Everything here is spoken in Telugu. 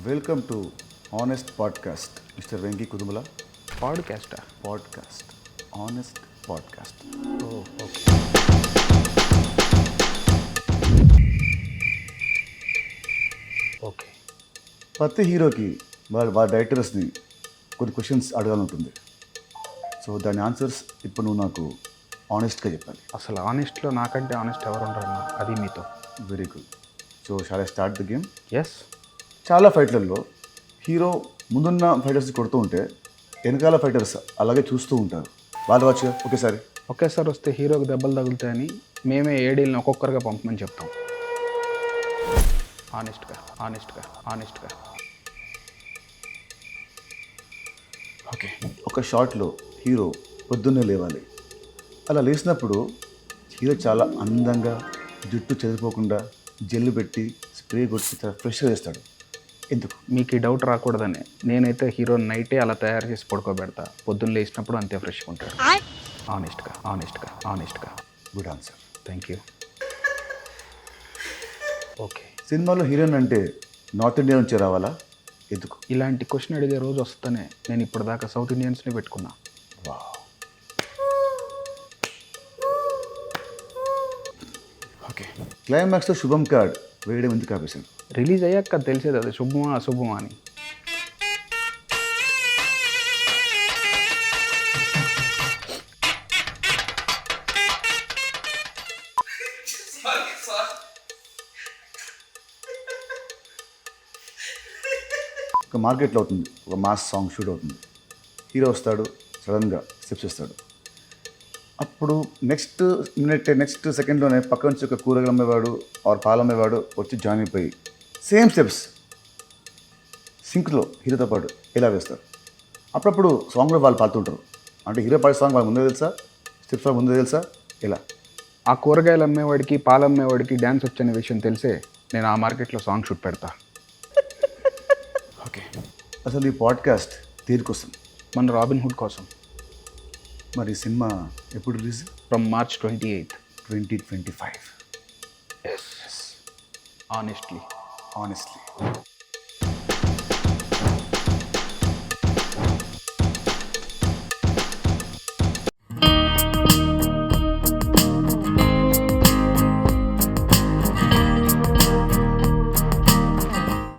Welcome to honest podcast mister Venky Kudumala. Podcast honest podcast. Okay. Okay. ప్రతి హీరోకి వాళ్ళ డైరెక్టర్స్ని కొన్ని క్వశ్చన్స్ అడగాలంటుంది. సో దాని ఆన్సర్స్ ఇప్పుడు నువ్వు నాకు ఆనెస్ట్గా చెప్పాలి. అసలు ఆనెస్ట్లో నాకంటే ఆనెస్ట్ ఎవరు ఉండరన్నా, అది మీతో. Very good. So shall I start the game? Yes. చాలా ఫైట్లలో హీరో ముందున్న ఫైటర్స్ కొడుతూ ఉంటే వెనకాల ఫైటర్స్ అలాగే చూస్తూ ఉంటారు. వాళ్ళు వచ్చి ఒకేసారి వస్తే హీరోకి దెబ్బలు తగులుతాయని మేమే ఏడీలను ఒక్కొక్కరుగా పంపమని చెప్తాం. ఆనెస్ట్గా. ఓకే. ఒక షాట్లో హీరో పొద్దున్నే లేవాలి. అలా లేచినప్పుడు హీరో చాలా అందంగా జుట్టు చెదిరిపోకుండా జెల్లు పెట్టి స్ప్రే కొట్టి చాలా ఫ్రెష్గా వేస్తాడు. ఎందుకు? మీకు ఈ డౌట్ రాకూడదని నేనైతే హీరో నైటే అలా తయారు చేసి పడుకోబెడతా. పొద్దున్న లేచినప్పుడు అంతే ఫ్రెష్గా ఉంటాడు. ఆనెస్ట్గా. Good answer. Thank you. Okay. సినిమాలో హీరోయిన్ అంటే నార్త్ ఇండియా నుంచి రావాలా? ఎందుకు? ఇలాంటి క్వశ్చన్ అడిగే రోజు వస్తేనే నేను ఇప్పటిదాకా సౌత్ ఇండియన్స్ని పెట్టుకున్నా. ఓకే. క్లైమాక్స్లో శుభం కార్డ్ వేయడం ఎందుకు ఆపేశాను? రిలీజ్ అయ్యాక తెలిసేది అది శుభమా అశుభమా అని. ఒక మార్కెట్లో అవుతుంది, ఒక మాస్ సాంగ్ షూట్ అవుతుంది. హీరో వస్తాడు, సడన్గా స్టెప్స్ ఇస్తాడు. అప్పుడు నెక్స్ట్ సెకండ్లోనే పక్క నుంచి ఒక కూరగాయలు అమ్మేవాడు ఆర్ పాలు అమ్మేవాడు వచ్చి జాయిన్ అయిపోయి సేమ్ స్టెప్స్ సింక్లో హీరోతో పాటు ఇలా వేస్తారు. అప్పుడప్పుడు సాంగ్లో వాళ్ళు పాడుతుంటారు. అంటే హీరో పాడే సాంగ్ వాళ్ళకి ముందే తెలుసా, స్టెప్స్ వాళ్ళకి ముందే తెలుసా? ఇలా ఆ కూరగాయలు అమ్మేవాడికి పాలు అమ్మేవాడికి డ్యాన్స్ వచ్చనే విషయం తెలిసే నేను ఆ మార్కెట్లో సాంగ్ షూట్ పెడతా. ఓకే. అసలు ఈ పాడ్కాస్ట్ దేనికోసం? మన రాబిన్ హుడ్ కోసం. మరి సినిమా ఎప్పుడు release? From March 28th, 2025. Yes. Honestly.